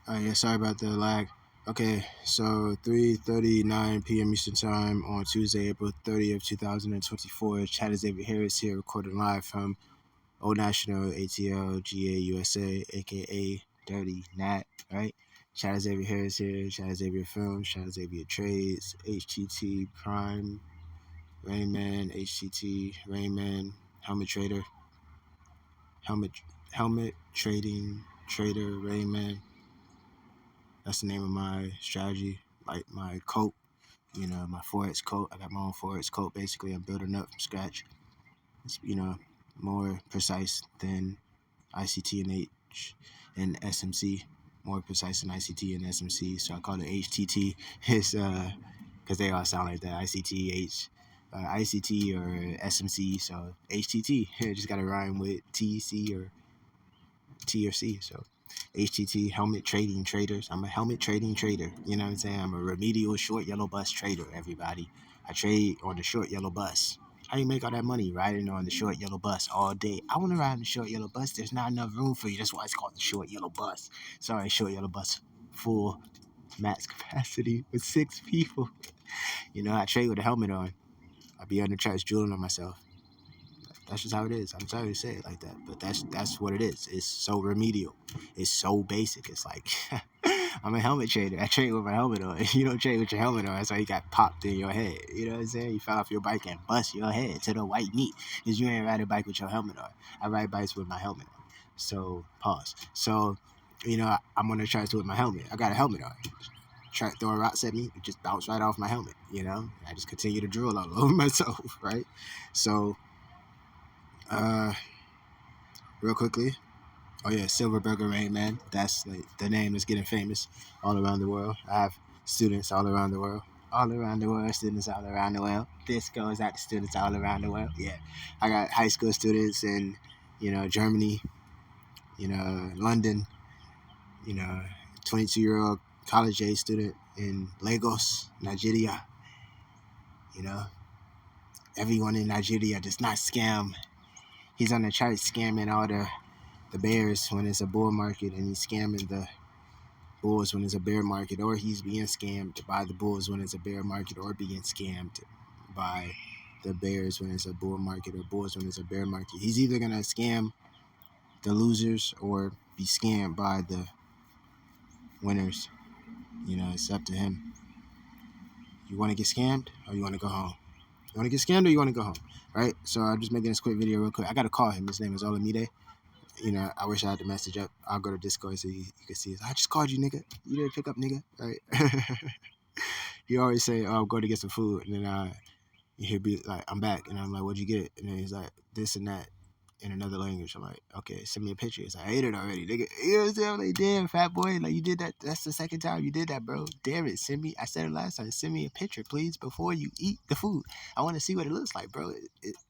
Yeah, sorry about the lag. Okay, so 3:39 p.m. Eastern Time on Tuesday, April 30th, 2024. Chad Xavier Harris here, recording live from Old National ATL GA USA, aka Dirty Nat, right? Chad Xavier Harris here, Chad Xavier Films, Chad Xavier Trades, HTT Prime, Rainman, HTT, Rainman, Helmet Trader, Helmet Helmet Trading Trader, Rainman. That's the name of my strategy, like my coat, my Forex coat. I got my own Forex coat. Basically, I'm building up from scratch. It's, more precise than ICT and H and SMC. More precise than ICT and SMC. So I call it HTT. It's because they all sound like that. ICT or SMC. So HTT. It just got to rhyme with TC or T or C. So HTT, helmet trading traders. I'm a helmet trading trader. You know what I'm saying? I'm a remedial short yellow bus trader, everybody. I trade on the short yellow bus. How you make all that money riding on the short yellow bus all day? I want to ride on the short yellow bus. There's not enough room for you. That's why it's called the short yellow bus. Sorry, short yellow bus. Full max capacity with 6 people. I trade with a helmet on. I be on the tracks drooling on myself. That's just how it is. I'm sorry to say it like that, but that's what it is. It's so remedial. It's so basic. It's like I'm a helmet trader. I trade with my helmet on. You don't trade with your helmet on. That's why you got popped in your head. You know what I'm saying? You fell off your bike and bust your head to the white meat because you ain't ride a bike with your helmet on. I ride bikes with my helmet on. So pause. So I'm gonna try to with my helmet. I got a helmet on. Try throwing rocks at me, it just bounce right off my helmet. I just continue to drill all over myself, right? So uh real quickly. Oh yeah, Silver Burger Rainman. That's like the name is getting famous all around the world. I have students all around the world. All around the world, students all around the world. This goes out to students all around the world. Yeah. I got high school students in, Germany, London, 22-year-old college age student in Lagos, Nigeria. You know, everyone in Nigeria does not scam. He's on the chart scamming all the bears when it's a bull market, and he's scamming the bulls when it's a bear market, or he's being scammed by the bulls when it's a bear market, or being scammed by the bears when it's a bull market, or bulls when it's a bear market. He's either gonna scam the losers or be scammed by the winners. It's up to him. You want to get scammed or you want to go home? You want to get scammed or you want to go home? Right? So I'm just making this quick video real quick. I gotta call him. His name is Olamide. I wish I had the message up. I'll go to Discord so you can see it. I just called you, nigga. You didn't pick up, nigga. Right? He always say, "Oh, I'm going to get some food," and then he'll be like, "I'm back," and I'm like, "What'd you get?" And then he's like, "This and that." In another language. I'm like, okay, send me a picture. He's like, I ate it already, nigga. You know what I'm saying? I'm like, damn, fat boy, like you did that. That's the second time you did that, bro. Damn it, send me. I said it last time. Send me a picture, please, before you eat the food. I want to see what it looks like, bro.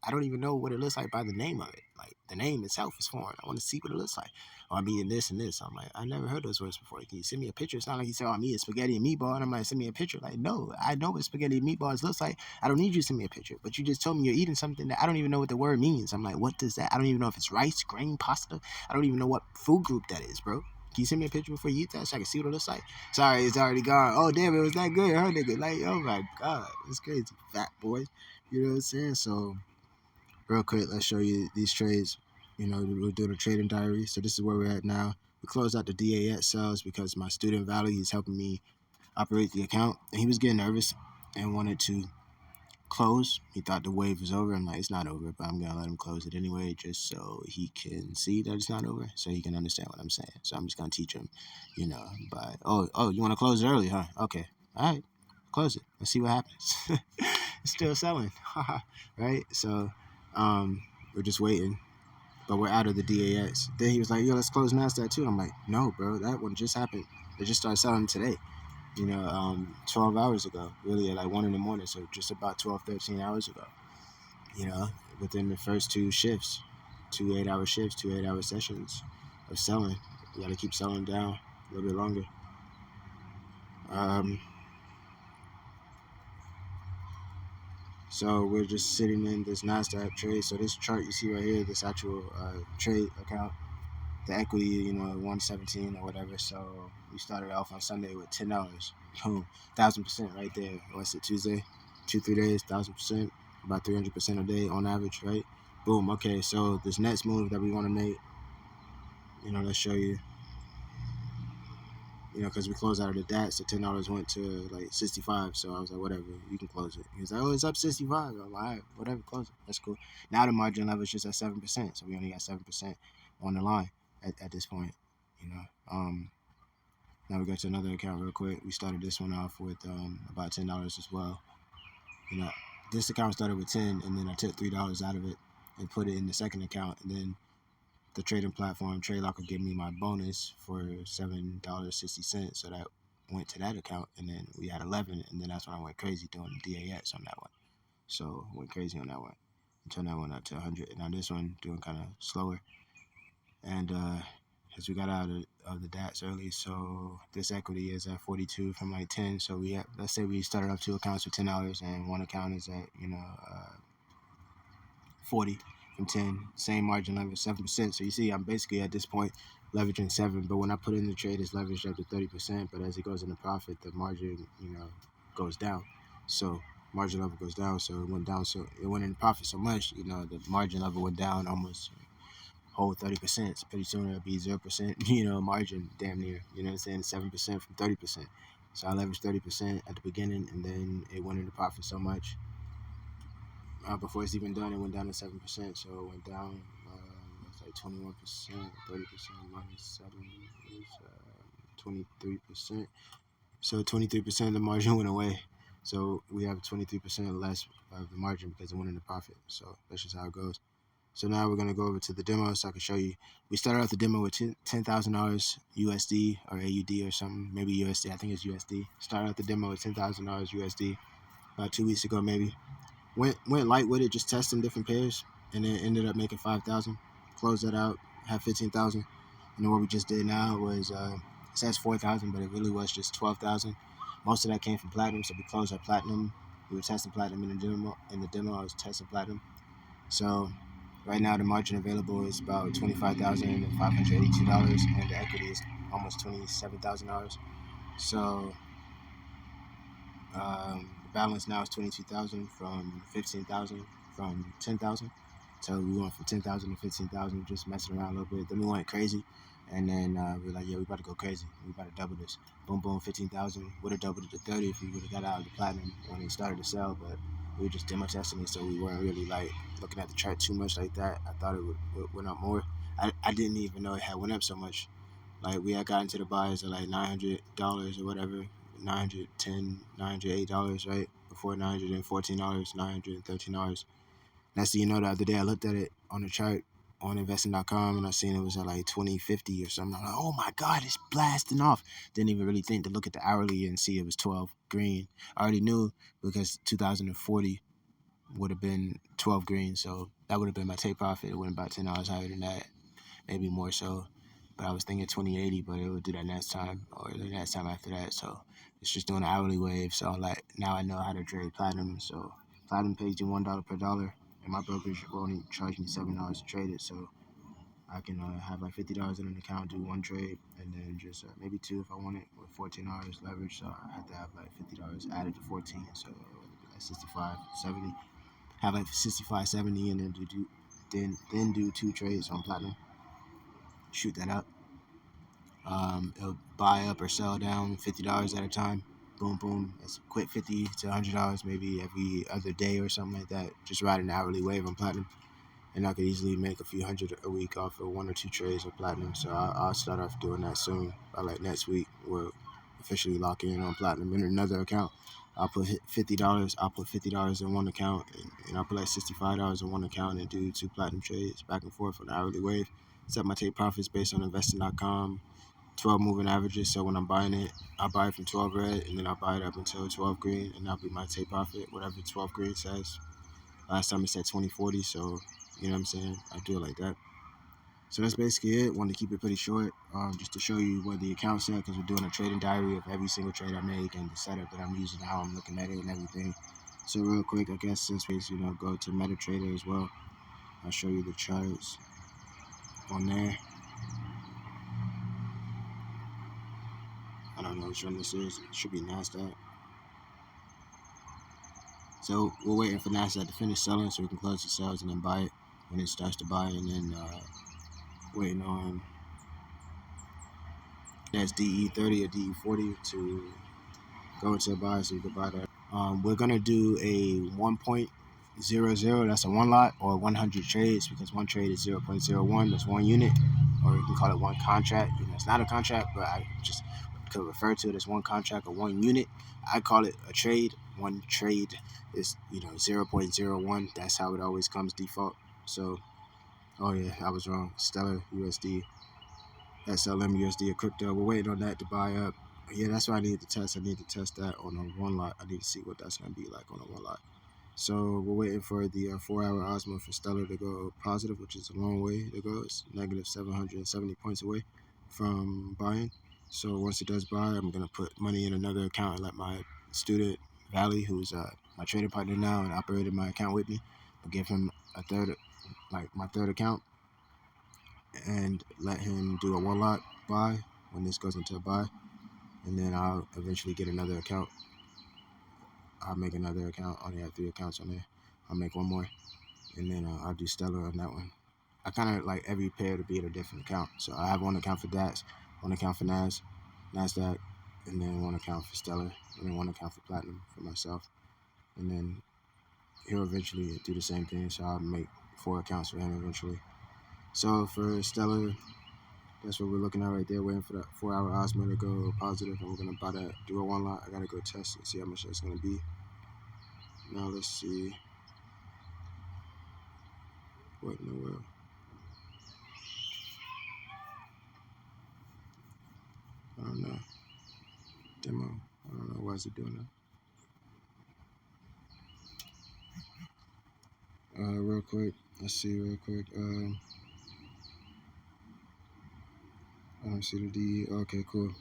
I don't even know what it looks like by the name of it. Like the name itself is foreign. I want to see what it looks like. Or I'm eating this and this. I'm like, I never heard those words before. Can you send me a picture? It's not like you said, oh, I'm eating spaghetti and meatball, and I'm like, send me a picture. Like, no, I know what spaghetti and meatballs looks like. I don't need you to send me a picture. But you just told me you're eating something that I don't even know what the word means. I'm like, what does that? I don't even know if it's rice, grain, pasta. I don't even know what food group that is, bro. Can you send me a picture before you eat that so I can see what it looks like? Sorry, it's already gone. Oh, damn, it was that good, huh, nigga? Like, oh my God, it's crazy, fat boy. You know what I'm saying? So, real quick, let's show you these trades. We're doing a trading diary. So this is where we're at now. We closed out the DAX sales because my student Valley, he's helping me operate the account, and he was getting nervous and wanted to close. He thought the wave was over. I'm like, it's not over, but I'm gonna let him close it anyway, just so he can see that it's not over, so he can understand what I'm saying. So I'm just gonna teach him, by you want to close it early, huh? Okay, all right, close it. Let's see what happens. It's still selling, right? So, we're just waiting, but we're out of the DAX. Then he was like, yo, let's close NASDAQ too. I'm like, no, bro, that one just happened. It just started selling today. 12 hours ago, really at like 1 in the morning. So just about 12, 13 hours ago, you know, within the first two shifts, 2 8-hour shifts, 2 8-hour sessions of selling. You got to keep selling down a little bit longer. So we're just sitting in this NASDAQ trade. So this chart you see right here, this actual trade account, the equity, 117 or whatever. So we started off on Sunday with $10. Boom, 1,000% right there. What's it, Tuesday? 2-3 days, 1,000%, about 300% a day on average, right? Boom. Okay, so this next move that we want to make, let's show you. Because we closed out of the DAT, so $10 went to like 65. So I was like, whatever, you can close it. He was like, oh, it's up 65. I'm like, all right, whatever, close it. That's cool. Now the margin level is just at 7%, so we only got 7% on the line at this point. Now we go to another account real quick. We started this one off with about $10 as well. This account started with 10, and then I took $3 out of it and put it in the second account, and then the trading platform TradeLock will give me my bonus for $7.60, so that went to that account, and then we had 11, and then that's when I went crazy doing the DAX on that one. So went crazy on that one, turned that one up to 100. Now this one doing kind of slower, and as we got out of the DAX early, so this equity is at 42 from like 10. So let's say we started off 2 accounts with $10, and one account is at 40 from 10, same margin level, 7%. So you see, I'm basically at this point leveraging 7, but when I put in the trade, it's leveraged up to 30%. But as it goes into profit, the margin, goes down. So margin level goes down. So it went down. So it went in profit so much, the margin level went down almost whole 30%. So pretty soon it'll be 0%, margin damn near. You know what I'm saying? 7% from 30%. So I leveraged 30% at the beginning, and then it went into profit so much. Before it's even done, it went down to 7%. So it went down. It's like 21%, 30% minus 7 is 23%. So 23% of the margin went away. So we have 23% less of the margin because it went into profit. So that's just how it goes. So now we're gonna go over to the demo so I can show you. We started off the demo with $10,000 USD or AUD or something, maybe USD. I think it's USD. Started off the demo with $10,000 USD about 2 weeks ago, maybe. Went light with it, just testing different pairs, and then ended up making 5,000. Closed that out, had 15,000. And then what we just did now was it says 4,000, but it really was just 12,000. Most of that came from platinum, so we closed our platinum. We were testing platinum in the demo. I was testing platinum. So right now the margin available is about $25,582, and the equity is almost $27,000. So the balance now is 22,000 from 15,000 from 10,000. So we went from 10,000 to 15,000, just messing around a little bit. Then we went crazy, and then we were like, yeah, we about to go crazy. We about to double this. Boom, boom, 15,000. Would have doubled it to 30 if we would have got out of the platinum when it started to sell, but we were just demo testing it, so we weren't really like looking at the chart too much like that. I thought it would went up more. I didn't even know it had went up so much. Like we had gotten to the buys at like $900 or whatever, $910, $908, right? Before $914, $913. Next thing you know, the other day I looked at it on the chart on investing.com, and I seen it was at like 2050 or something. I'm like, oh my God, it's blasting off. Didn't even really think to look at the hourly and see it was 12 green. I already knew because 2040 would have been 12 green, so that would have been my take profit. It went about $10 higher than that, maybe more so. But I was thinking 2080, but it would do that next time or the next time after that. So it's just doing an hourly wave. So like now I know how to trade platinum. So platinum pays you $1 per dollar, and my brokerage will only charge me $7 to trade it. So I can have like $50 in an account, do one trade, and then just maybe two if I want it, with $14 leverage. So I have to have like $50 added to 14, so like 65, 70. Have like 65, 70, and then do 2 trades on platinum. Shoot that up. It'll buy up or sell down $50 at a time. Boom, boom. It's quit $50 to $100 maybe every other day or something like that. Just riding an hourly wave on platinum, and I could easily make a few hundred a week off of 1 or 2 trades of platinum. So I'll start off doing that soon. By like next week, we'll officially lock in on platinum in another account. I'll put $50. I'll put $50 in one account, and I'll put like $65 in one account and do 2 platinum trades back and forth on the hourly wave. Set my take profits based on investing.com. 12 moving averages. So when I'm buying it, I'll buy it from 12 red, and then I'll buy it up until 12 green, and that'll be my take profit, whatever 12 green says. Last time it said 2040, so you know what I'm saying? I do it like that. So that's basically it. Wanted to keep it pretty short, just to show you what the account said, because we're doing a trading diary of every single trade I make and the setup that I'm using, how I'm looking at it and everything. So real quick, I guess since we go to MetaTrader as well, I'll show you the charts on there. I don't know which one this is. It should be NASDAQ. So we're waiting for NASDAQ to finish selling so we can close the sales and then buy it when it starts to buy, and then waiting on that's DE30 or DE40 to go into a buy so you can buy that. We're gonna do a 1.00. That's a one lot, or 100 trades, because one trade is 0.01. That's one unit, or you can call it one contract. You know, it's not a contract, but I just could refer to it as one contract or one unit. I call it a trade. One trade is 0.01. That's how it always comes default. So, oh yeah, I was wrong. Stellar USD, SLM USD, or crypto. We're waiting on that to buy up. Yeah, that's what I need to test. I need to test that on a one lot. I need to see what that's going to be like on a one lot. So we're waiting for the 4-hour Osmo for Stellar to go positive, which is a long way to go. It's negative 770 points away from buying. So once it does buy, I'm going to put money in another account and let my student, Valley, who's my trading partner now and operated my account with me, I'll give him a third, like my third account, and let him do a one lot buy when this goes into a buy. And then I'll eventually get another account. I'll make another account. I only have 3 accounts on there. I'll make one more, and then I'll do Stellar on that one. I kind of like every pair to be in a different account. So I have one account for DAX, one account for NASDAQ, and then one account for Stellar, and then one account for Platinum for myself. And then he'll eventually do the same thing. So I'll make 4 accounts for him eventually. So for Stellar, that's what we're looking at right there, waiting for that 4-hour Osmo to go positive, and we're gonna buy that, do a one lot. I gotta go test it, see how much that's gonna be. Now let's see. What in the world? I don't know. Demo. I don't know why is it doing that. Real quick. Let's see real quick. I don't see the D. Okay, cool.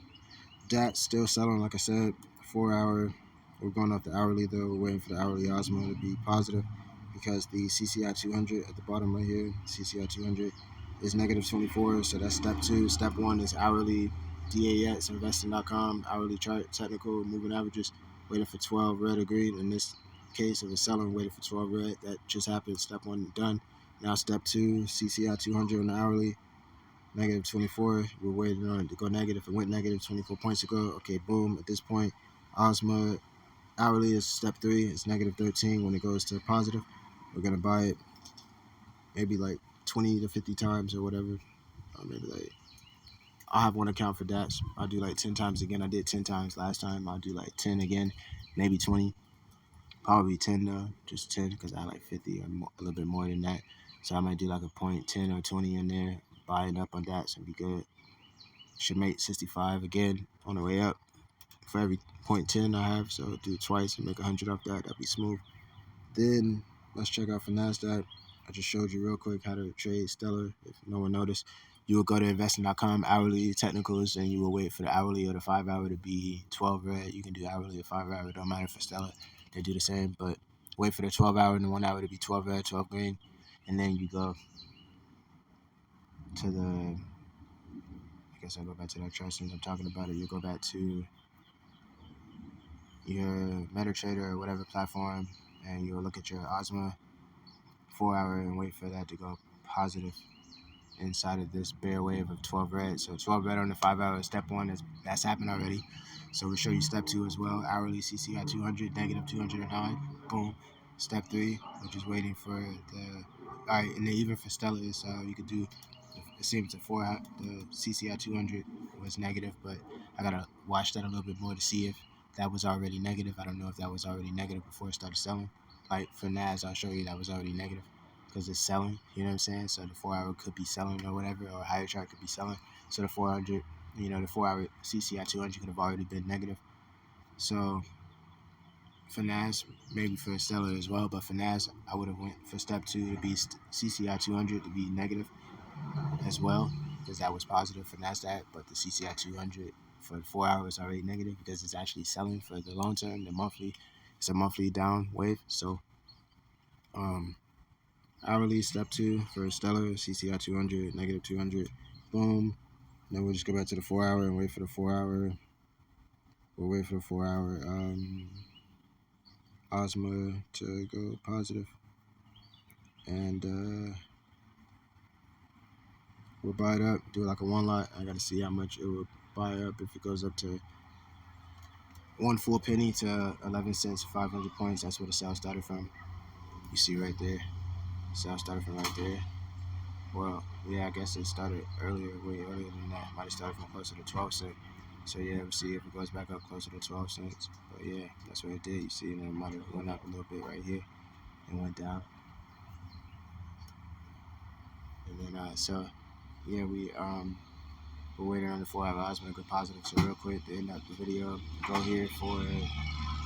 DAT still selling, like I said, 4-hour. We're going off the hourly though. We're waiting for the hourly Osmo to be positive, because the CCI 200 at the bottom right here, CCI 200 is negative 24. So that's step 2. Step 1 is hourly DAX investing.com, hourly chart, technical moving averages, waiting for 12 red or green. In this case, if it's selling, waiting for 12 red. That just happened. Step 1 done. Now step 2, CCI 200 on the hourly, negative 24. We're waiting on it to go negative. It went negative 24 points ago. Okay, boom. At this point, Osmo hourly is step 3. It's negative 13. When it goes to positive, we're gonna buy it maybe like 20 to 50 times or whatever. Maybe like I'll have one account for DAX. I'll do like 10 times again. I did 10 times last time. I'll do like 10 again, maybe 20. Probably 10 though, just 10, because I had like 50 or more, a little bit more than that. So I might do like a point 10 or 20 in there, buying up on DAX and be good. Should make 65 again on the way up for every point 10 I have. So do it twice and make 100 off that. That'd be smooth. Then let's check out for NASDAQ. I just showed you real quick how to trade Stellar. If no one noticed, you will go to investing.com, hourly technicals, and you will wait for the hourly or the 5-hour to be 12 red. You can do hourly or 5-hour. It don't matter for Stellar. They do the same, but wait for the 12-hour and the 1 hour to be 12 red, 12 green. And then you go to the, I guess I'll go back to that chart since I'm talking about it. You go back to your MetaTrader or whatever platform, and you'll look at your Osmo 4-hour and wait for that to go positive inside of this bear wave of 12 red. So 12 red on the 5-hour. Step 1 that's happened already. So we'll show you step 2 as well. Hourly CCI 200, negative 209. Boom. Step 3, which is waiting for the. All right, and then even for Stellar, you could do. It seems the CCI 200 was negative, but I gotta watch that a little bit more to see if that was already negative. I don't know if that was already negative before it started selling. Like for NAS, I'll show you that was already negative because it's selling. You know what I'm saying? So the 4-hour could be selling or whatever, or higher chart could be selling. So the 400, the 4-hour CCI 200 could have already been negative. So for NAS, maybe for Stellar as well, but for NAS, I would have went for step 2 to be CCI 200 to be negative as well, because that was positive for NASDAQ, but the CCI 200 for 4 hours already negative because it's actually selling for the long term. The monthly, it's a monthly down wave. So hourly step 2 for Stellar, CCI 200, negative 200, boom. Then we'll just go back to the 4-hour and wait for the 4-hour. We'll wait for the 4 hour Osma to go positive, and we'll buy it up, do like a one lot. I gotta see how much it will buy up if it goes up to one full penny to 11 cents, 500 points. That's where the sale started from. You see right there, sale started from right there. Well, yeah, I guess it started earlier, way earlier than that. Might have started from closer to 12 cents. So yeah, we'll see if it goes back up closer to 12 cents. But yeah, that's what it did. You see, and it might have went up a little bit right here and went down. And then so yeah, we're waiting on the 4 hour odds to go positive. So real quick to end up the video, go here for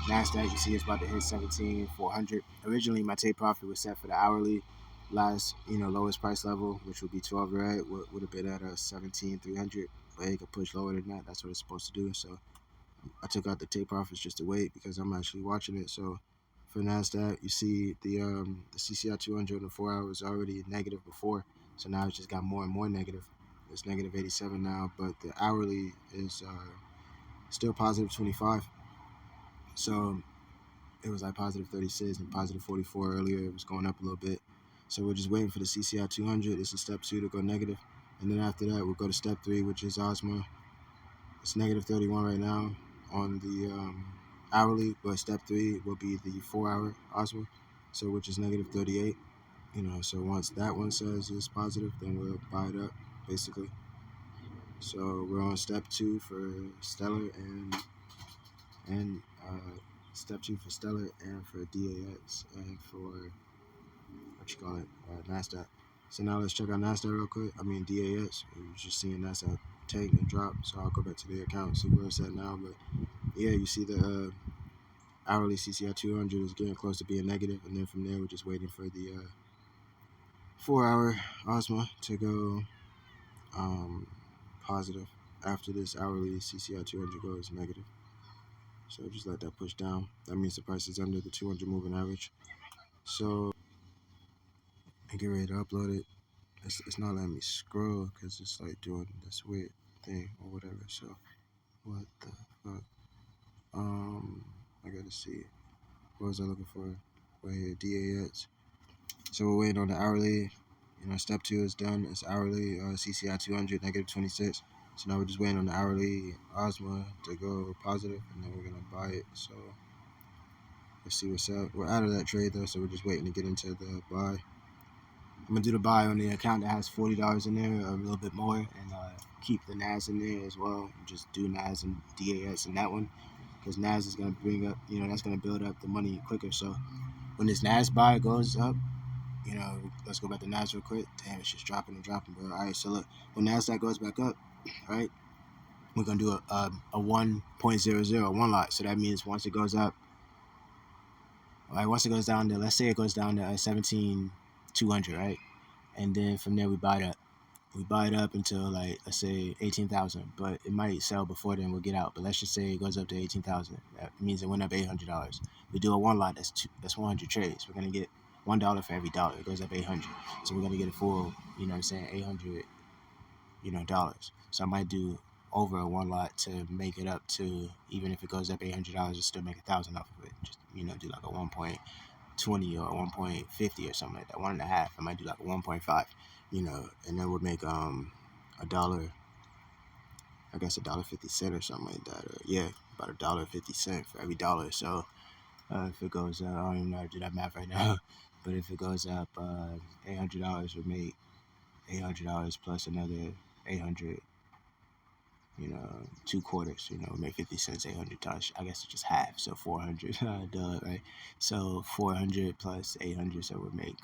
NASDAQ. You see it's about to hit 17,400. Originally my take profit was set for the hourly last, lowest price level, which would be 12 red, would have been at a 17,300, but it could push lower than that. That's what it's supposed to do. So I took out the take profits just to wait because I'm actually watching it. So for NASDAQ, you see the CCI 200 in the 4 hours already negative before, so now it's just got more and more negative. It's negative 87 now, but the hourly is still positive 25. So it was like positive 36 and positive 44 earlier. It was going up a little bit. So we're just waiting for the CCI 200. This is step 2 to go negative. And then after that, we'll go to step 3, which is Osma. It's negative 31 right now on the hourly, but step 3 will be the 4 hour Osma, so which is negative 38. So once that one says it's positive, then we'll buy it up, basically. So we're on step 2 for Stellar and step 2 for Stellar and for DAX and for NASDAQ. So now let's check out NASDAQ real quick. I mean DAX. We're just seeing NASDAQ take and drop. So I'll go back to the account and see where it's at now. But yeah, you see the hourly CCI 200 is getting close to being negative, and then from there we're just waiting for the 4 hour Osma to go positive after this hourly CCI 200 goes negative. So just let that push down. That means the price is under the 200 moving average. So I get ready to upload it. It's not letting me scroll because it's like doing this weird thing or whatever. So what the fuck? I gotta see. What was I looking for? Right here, DAX. So we're waiting on the hourly. Step 2 is done. It's hourly CCI 200 negative 26. So now we're just waiting on the hourly Osma to go positive, and then we're gonna buy it. So let's see what's up. We're out of that trade though, so we're just waiting to get into the buy. I'm gonna do the buy on the account that has $40 in there, a little bit more, and keep the NAS in there as well. Just do NAS and DAX in that one, because NAS is gonna bring up, that's gonna build up the money quicker. So when this NAS buy goes up, let's go back to NAS real quick. Damn, it's just dropping and dropping, bro. All right, so look, when NASDAQ goes back up, right, we're gonna do a 1.00 one lot. So that means once it goes up, right, once it goes down to, let's say it goes down to 17,200, right, and then from there we buy it up. We buy it up until like, let's say 18,000, but it might sell before then. We'll get out. But let's just say it goes up to 18,000. That means it went up $800. We do a one lot. That's 100 trades. We're gonna get $1 for every dollar. It goes up 800. So we're gonna get a full, 800, dollars. So I might do over a one lot to make it up to, even if it goes up $800, just still make 1,000 off of it. Just do like a 1.20 or 1.50 or something like that. 1.5. I might do like a 1.5. And then we'll make a dollar, I guess $1.50 or something like that. Or, yeah, about $1.50 for every dollar. So if it goes, I don't even know how to do that math right now, but if it goes up $800, we'll make $800 plus another 800. 2/4. Make 50 cents, 800 times. I guess it's just half, so 400. Duh, right? So 400 plus 800, so we'll make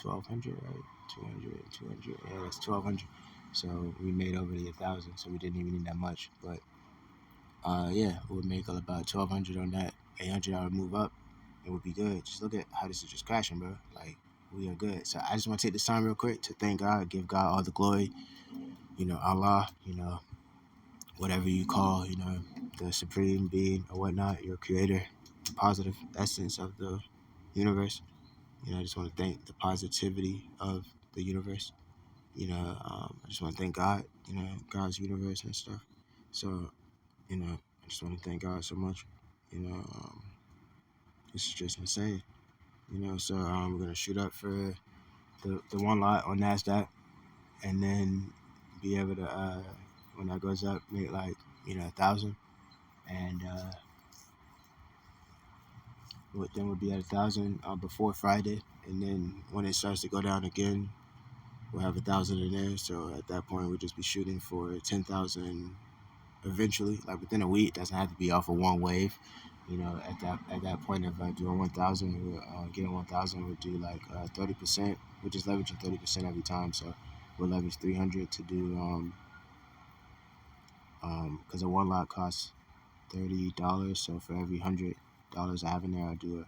1,200, right? 200. Yeah, that's 1,200. So we made over the 1,000, so we didn't even need that much. But yeah, we'll make about 1,200 on that. $800 move up, it would be good. Just look at how this is just crashing, bro. Like, we are good. So I just want to take this time real quick to thank God, give God all the glory. Allah, whatever you call, the supreme being or whatnot, your creator, the positive essence of the universe. I just want to thank the positivity of the universe. I just want to thank God, God's universe and stuff. So, I just want to thank God so much. You know, this is just insane. You know, so we're gonna shoot up for the one lot on Nasdaq, and then be able to when that goes up, make like 1,000, and then we'll be at 1,000 before Friday, and then when it starts to go down again, we'll have 1,000 in there. So at that point, we'll just be shooting for 10,000 eventually, like within a week. It doesn't have to be off of one wave. You know, at that point of doing 1,000, we'll getting 1,000, we'll do like 30%. We're just leveraging 30% every time. So we'll leverage 300 to do because a one lot costs $30. So for every $100 I have in there, I'll do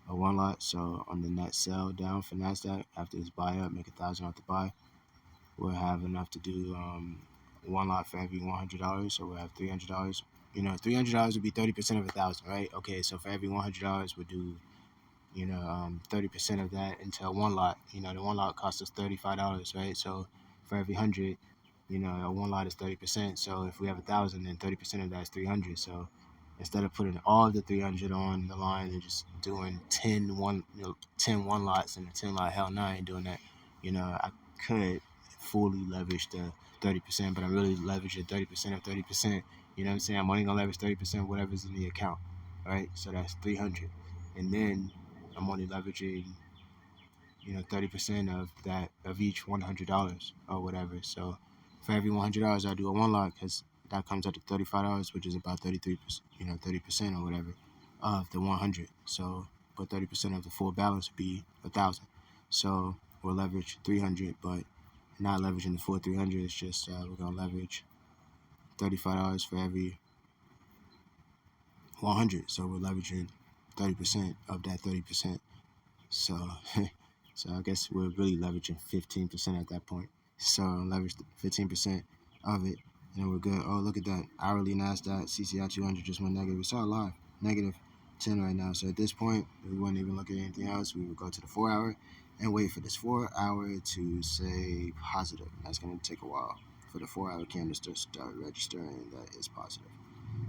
a one lot. So on the net sell down for Nasdaq after this buy up, make 1,000 off the buy. We'll have enough to do one lot for every $100. So we'll have $300. You know, $300 would be 30% of 1,000, right? Okay, so for every $100, we'll do 30% of that into one lot. You know, the one lot costs us $35, right? So for every 100, a one lot is 30%. So if we have 1,000, then 30% of that is 300. So instead of putting all the 300 on the line and just doing 10 one lots and a 10 lot, hell no, I ain't doing that. I could fully leverage the 30%, but I'm really leveraging 30% of 30%. You know what I'm saying? I'm only gonna leverage 30% of whatever's in the account, right? So that's 300, and then I'm only leveraging 30% of that, of each $100 or whatever. So for every $100, I do a one lot because that comes out to $35, which is about 33%, 30% or whatever of the 100. So, but 30% of the full balance would be 1,000. So we'll leverage 300, but not leveraging the full 300. It's just we're gonna leverage $35 for every 100. So we're leveraging 30% of that 30%. So, so I guess we're really leveraging 15% at that point. So leverage 15% of it, and we're good. Oh, look at that. Hourly Nasdaq CCI 200 just went negative. We saw it live, negative 10 right now. So at this point, we wouldn't even look at anything else. We would go to the 4 hour and wait for this 4 hour to say positive. That's going to take a while for the 4 hour candle to start registering that is positive.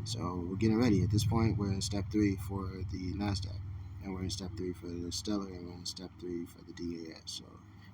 So we're getting ready. At this point, we're in step 3 for the Nasdaq, and we're in step 3 for the Stellar, and we're in step 3 for the DAS. So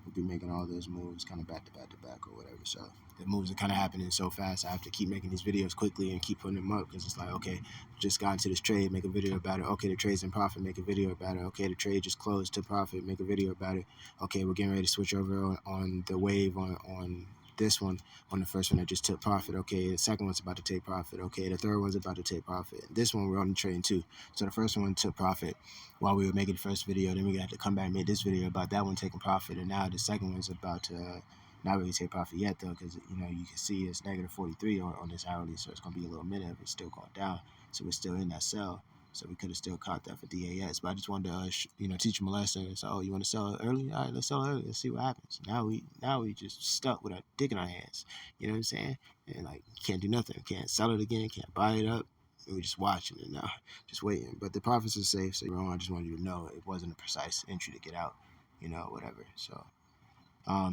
we'll be making all those moves kind of back to back to back or whatever. So the moves are kind of happening so fast. I have to keep making these videos quickly and keep putting them up because it's like, okay, just got into this trade, make a video about it. Okay, the trade's in profit, make a video about it. Okay, the trade just closed to profit, make a video about it. Okay, we're getting ready to switch over on the wave on this one, on the first one that just took profit. Okay, the second one's about to take profit. Okay, the third one's about to take profit. This one we're on the trading too. So the first one took profit while we were making the first video. Then we had to come back and make this video about that one taking profit. And now the second one's about to not really take profit yet though, because you can see it's negative 43 on this hourly. So it's gonna be a little minute of it still going down. So we're still in that sell. So we could have still caught that for DAS, but I just wanted to, teach them a lesson. So, oh, you want to sell early? All right, let's sell early. Let's see what happens. Now we just stuck with our dick in our hands. You know what I'm saying? And like, can't do nothing. Can't sell it again. Can't buy it up. We're just watching it now, just waiting. But the profits are safe. So I just wanted you to know it wasn't a precise entry to get out. Whatever. So,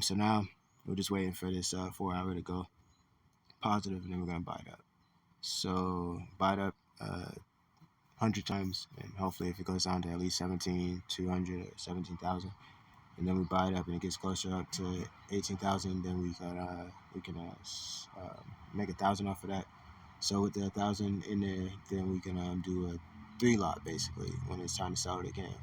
so now we're just waiting for this 4 hour to go positive, and then we're gonna buy it up. So buy it up. 100 times, and hopefully if it goes down to at least 17,200 or 17,000, and then we buy it up and it gets closer up to 18,000, then we can make 1,000 off of that. So with the 1,000 in there, then we can do a 3 lot basically. When it's time to sell it again,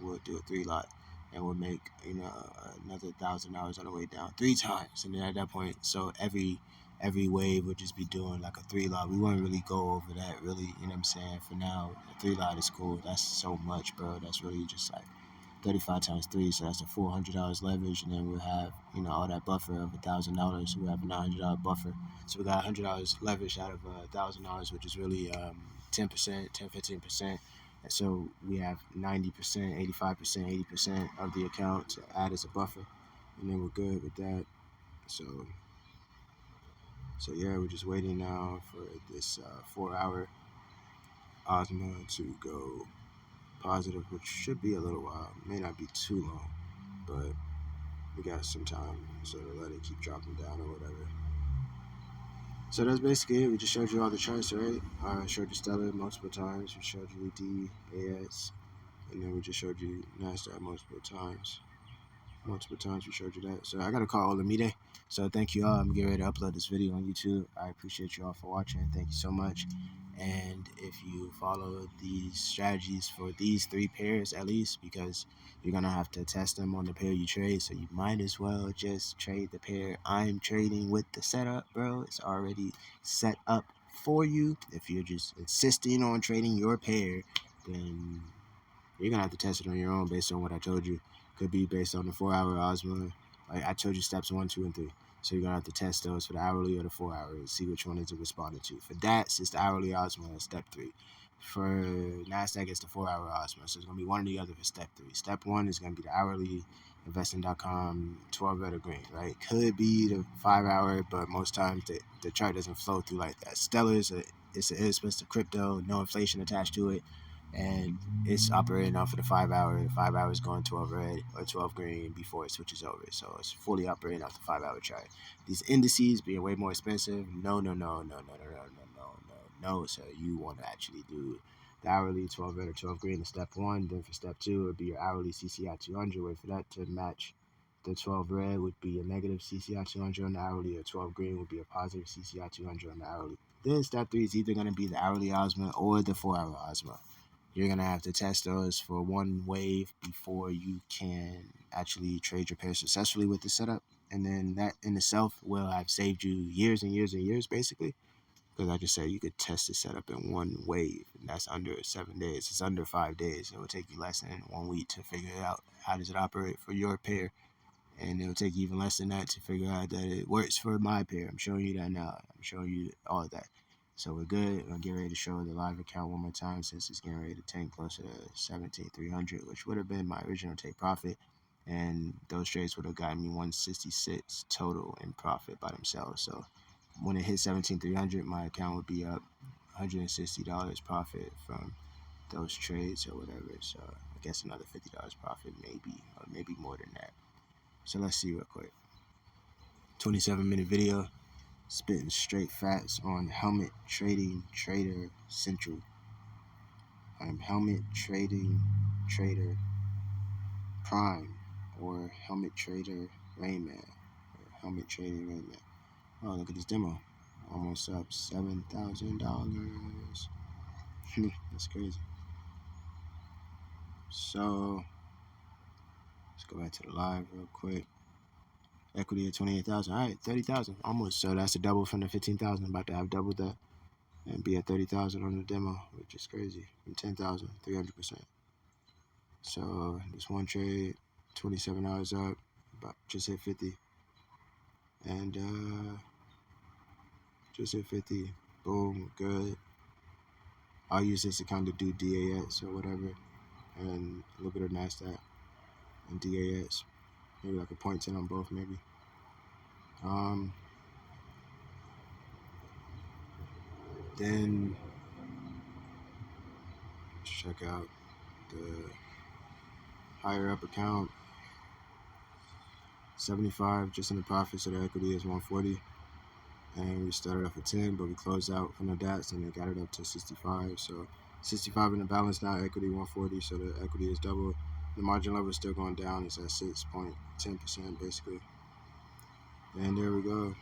we'll do a 3 lot, and we'll make another $1,000 on the way down 3 times, and then at that point, so every wave would just be doing like a 3 lot. We wouldn't really go over that really, you know what I'm saying? For now, a 3 lot is cool. That's so much, bro. That's really just like 35 times 3, so that's a $400 leverage, and then we'll have, all that buffer of $1,000. So we'll have a $900 buffer. So we got $100 leverage out of $1,000, which is really 10%, 10-15%. And so we have 90%, 85%, 80% of the account to add as a buffer, and then we're good with that. So yeah, we're just waiting now for this 4 hour Osmo to go positive, which should be a little while. It may not be too long, but we got some time, so to let it keep dropping down or whatever. So that's basically it. We just showed you all the charts, right? I showed you Stellar multiple times. We showed you DAS, and then we just showed you NASDAQ multiple times. Multiple times we showed you that. So I gotta call Olamide. So thank you all. I'm getting ready to upload this video on YouTube. I appreciate you all for watching. Thank you so much. And if you follow these strategies for these three pairs at least, because you're gonna have to test them on the pair you trade, so you might as well just trade the pair I'm trading with the setup, bro. It's already set up for you. If you're just insisting on trading your pair, then you're gonna have to test it on your own based on what I told you. Could be based on the 4-hour Osmo. Like I told you, steps 1, 2, and 3. So you're gonna have to test those for the hourly or the 4-hour and see which one is responding to. For DATS, it's the hourly Osmo, step 3. For NASDAQ, it's the 4-hour Osmo. So it's gonna be one or the other for step 3. Step 1 is gonna be the hourly investing.com 12 red or green, right? Could be the 5-hour, but most times the chart doesn't flow through like that. Stellar is it's an inexpensive crypto, no inflation attached to it, and it's operating off of the 5-hour. The 5 hours going 12 red or 12 green before it switches over. So it's fully operating off the 5-hour chart. These indices being way more expensive. No. So you want to actually do the hourly 12 red or 12 green in step 1. Then for step 2, it would be your hourly CCI 200. Wait for that to match. The 12 red would be a negative CCI 200 on the hourly, or 12 green would be a positive CCI 200 on the hourly. Then step 3 is either going to be the hourly Osmo or the 4-hour Osmo. You're going to have to test those for one wave before you can actually trade your pair successfully with the setup. And then that in itself will have saved you years and years and years, basically. Because like I just said, you could test the setup in one wave, and that's under 7 days. It's under 5 days. It will take you less than 1 week to figure out how does it operate for your pair, and it'll take you even less than that to figure out that it works for my pair. I'm showing you that now. I'm showing you all of that. So we're good. I'm getting ready to show the live account one more time, since it's getting ready to tank closer to 17,300, which would have been my original take profit. And those trades would have gotten me 166 total in profit by themselves. So when it hit 17,300, my account would be up $160 profit from those trades or whatever. So I guess another $50 profit, maybe, or maybe more than that. So let's see real quick. 27-minute video, spitting straight facts on Helmet Trading Trader Central. I'm Helmet Trading Trader Prime, or Helmet Trader Rainman, or Helmet Trading Rainman. Oh, look at this demo. Almost up $7,000. That's crazy. So let's go back to the live real quick. Equity at 28,000. All right, 30,000 almost. So that's a double from the 15,000. About to have doubled that and be at 30,000 on the demo, which is crazy. From 10,000, 300%. So this one trade, 27 hours up, about just hit 50, and just hit 50. Boom, good. I'll use this account to do DAS or whatever, and a little bit of NASDAQ and DAS. Maybe like a 0.10 on both, maybe. Then let's check out the higher up account. 75 just in the profit, so the equity is 140. And we started off at 10, but we closed out from the DATS and it got it up to 65. So 65 in the balance now, equity 140, so the equity is double. The margin level is still going down. It's at 6.10% basically. And there we go.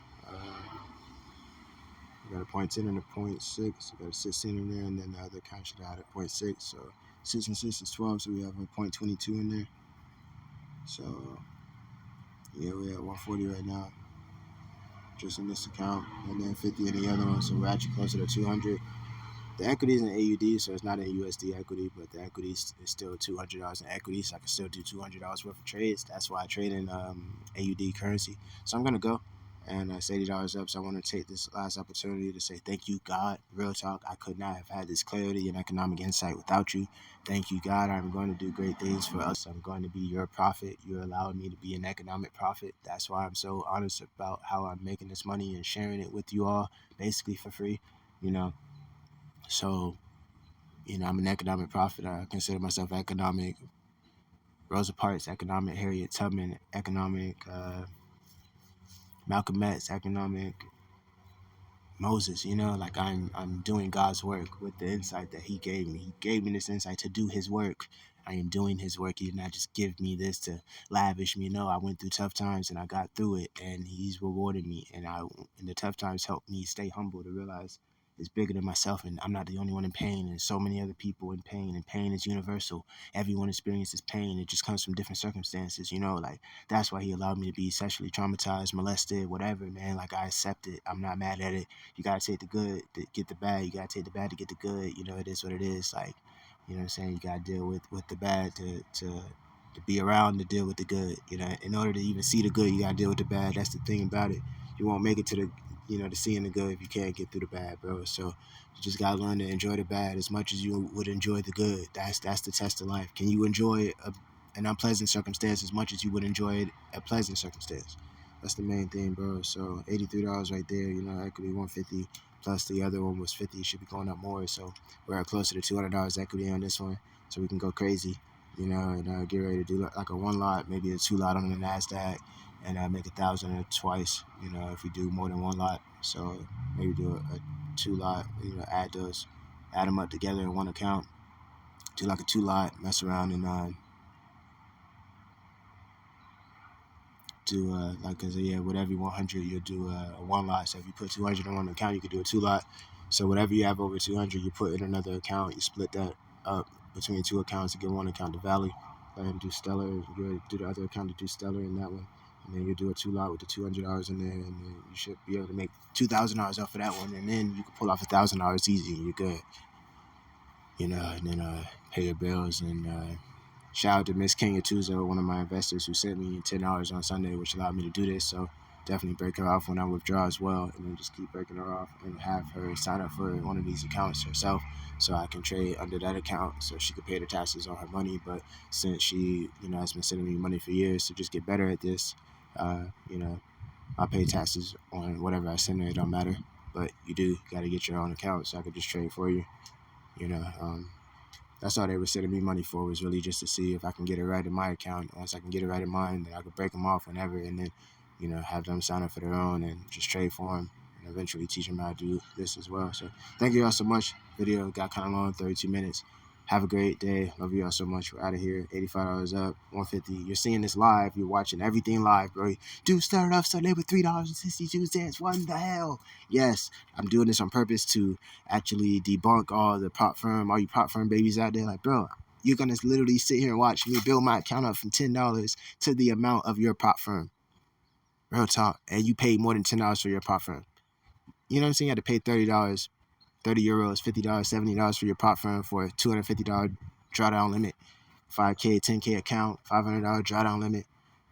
We got a 0.10 and a 0.6. We got a 16 in there, and then the other account should add a 0.6. So 6 and 6 is 12, so we have a 0.22 in there. So yeah, we're at 140 right now, just in this account, and then 50 in the other one, so we're actually closer to 200. The equity is in AUD, so it's not in USD equity, but the equity is still $200 in equity, so I can still do $200 worth of trades. That's why I trade in AUD currency. So I'm gonna go, and it's $80 up. So I want to take this last opportunity to say thank you, God. Real talk, I could not have had this clarity and economic insight without you. Thank you, God. I'm going to do great things for us. I'm going to be your prophet. You're allowing me to be an economic prophet. That's why I'm so honest about how I'm making this money and sharing it with you all, basically for free, you know. So, I'm an economic prophet. I consider myself economic. Rosa Parks, economic. Harriet Tubman, economic. Malcolm X, economic. Moses, like I'm doing God's work with the insight that He gave me. He gave me this insight to do His work. I am doing His work. He did not just give me this to lavish me. No, I went through tough times and I got through it, and He's rewarded me. And the tough times helped me stay humble to realize it's bigger than myself, and I'm not the only one in pain. There's so many other people in pain, and pain is universal. Everyone experiences pain. It just comes from different circumstances. Like that's why He allowed me to be sexually traumatized, molested, whatever, man. Like I accept it. I'm not mad at it. You gotta take the good to get the bad. You gotta take the bad to get the good. It is what it is. Like, what I'm saying? You gotta deal with the bad to be around to deal with the good. In order to even see the good, you gotta deal with the bad. That's the thing about it. You won't make it to the to seeing the good if you can't get through the bad, bro. So you just gotta learn to enjoy the bad as much as you would enjoy the good. That's the test of life. Can you enjoy an unpleasant circumstance as much as you would enjoy a pleasant circumstance? That's the main thing, bro. So $83 right there. Equity 150 plus the other one was 50. It should be going up more. So we're at closer to $200 equity on this one. So we can go crazy, and get ready to do like a one lot, maybe a two lot on the Nasdaq, and make 1,000 twice. If we do more than one lot. So maybe do a two lot. Add them up together in one account. Do like a two lot, mess around and do with every 100 you'll do a one lot. So if you put 200 in one account, you could do a two lot. So whatever you have over 200, you put in another account. You split that up between two accounts to get one account to Valley. Go ahead and do Stellar. You do the other account to do Stellar in that one, and then you do a two lot with the $200 in there, and then you should be able to make $2,000 off of that one, and then you can pull off $1,000 easy, and you're good. And then pay your bills and. Shout out to Miss Kenya Tuesday, one of my investors who sent me $10 on Sunday, which allowed me to do this. So definitely break her off when I withdraw as well, and then just keep breaking her off and have her sign up for one of these accounts herself, so I can trade under that account, so she could pay the taxes on her money. But since she, has been sending me money for years to just get better at this, I pay taxes on whatever I send her. It don't matter, but you got to get your own account, so I could just trade for you. That's all they were sending me money for, was really just to see if I can get it right in my account. Once I can get it right in mine, then I could break them off whenever, and then, have them sign up for their own and just trade for them, and eventually teach them how to do this as well. So thank you all so much. Video got kind of long, 32 minutes. Have a great day. Love you all so much. We're out of here. $85 up, 150. You're seeing this live. You're watching everything live, bro. Dude started off Sunday with $3.62. What the hell? Yes, I'm doing this on purpose to actually debunk all you prop firm babies out there. Like, bro, you're gonna literally sit here and watch me build my account up from $10 to the amount of your prop firm. Real talk. And you paid more than $10 for your prop firm. You know what I'm saying? You had to pay $30, 30 euros, $50, $70 for your prop firm for a $250 drawdown limit. 5K, 10K account, $500 drawdown limit.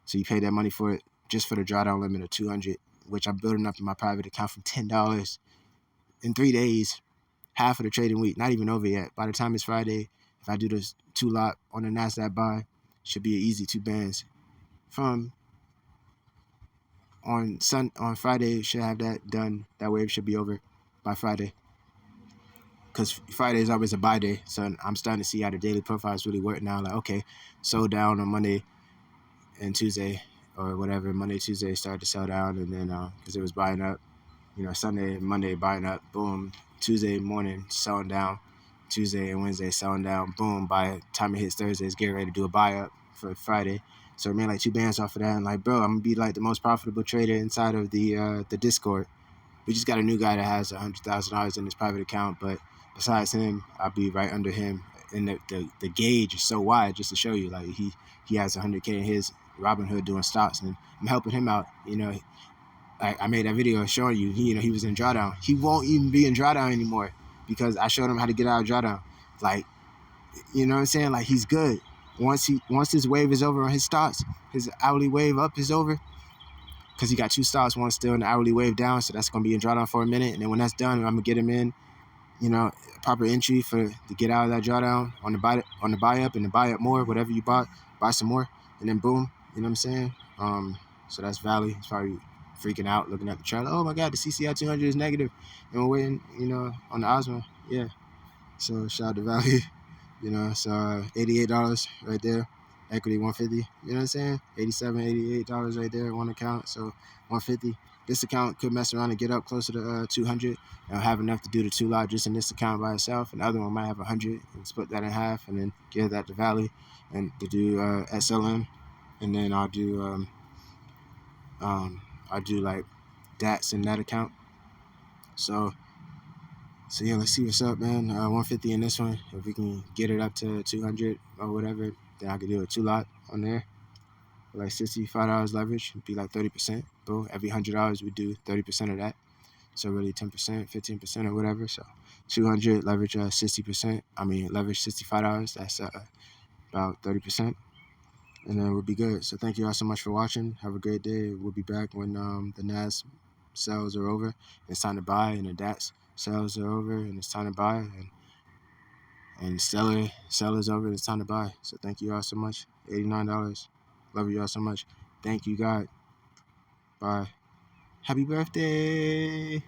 So you pay that money for it just for the drawdown limit of $200, which I'm building up in my private account from $10 in 3 days. Half of the trading week, not even over yet. By the time it's Friday, if I do this two lot on the Nasdaq buy, should be an easy 2 bands. From on Friday, should have that done. That wave should be over by Friday, because Friday is always a buy day. So I'm starting to see how the daily profiles really work now. Like, okay, sold down on Monday and Tuesday or whatever. Monday, Tuesday started to sell down, and then because it was buying up, Sunday and Monday buying up, boom. Tuesday morning selling down, Tuesday and Wednesday selling down, boom. By the time it hits Thursday, it's getting ready to do a buy up for Friday. So I made like 2 bands off of that, and like, bro, I'm gonna be like the most profitable trader inside of the Discord. We just got a new guy that has $100,000 in his private account, but besides him, I'll be right under him. And the gauge is so wide, just to show you, like he has 100K in his Robinhood doing stocks, and I'm helping him out. I made that video showing you, he was in drawdown. He won't even be in drawdown anymore because I showed him how to get out of drawdown. Like, you know what I'm saying? Like, he's good. Once his wave is over on his stocks, his hourly wave up is over, because he got 2 stocks, one still in the hourly wave down, so that's going to be in drawdown for a minute. And then when that's done, I'm going to get him in, proper entry to get out of that drawdown on the buy up, and the buy up more, whatever you bought, buy some more, and then boom, you know what I'm saying? So that's Valley. He's probably freaking out, looking at the chart. Oh my God, the CCI 200 is negative, and we're waiting, on the Osmo. Yeah. So shout out to Valley. So $88 right there. Equity 150. You know what I'm saying? $87, $88 right there, one account. So 150. This account could mess around and get up closer to 200. And have enough to do the 2 lot just in this account by itself. And the other one might have 100 and split that in half and then give that to Valley and to do SLM. And then I'll do like DATs in that account. So yeah, let's see what's up, man. 150 in this one. If we can get it up to 200 or whatever, then I could do a 2 lot on there. Like $65 leverage would be like 30%. Bro, every $100 we do 30% of that. So really 10%, 15% or whatever. So 200 leverage 60%. I mean leverage $65. That's about 30%. And then we'll be good. So thank you all so much for watching. Have a great day. We'll be back when the NAS sales are over. It's time to buy, and the DATS sales are over, and it's time to buy, and Stellar sell is over, and it's time to buy. So thank you all so much. $89. Love you all so much. Thank you, God. Bye. Happy birthday.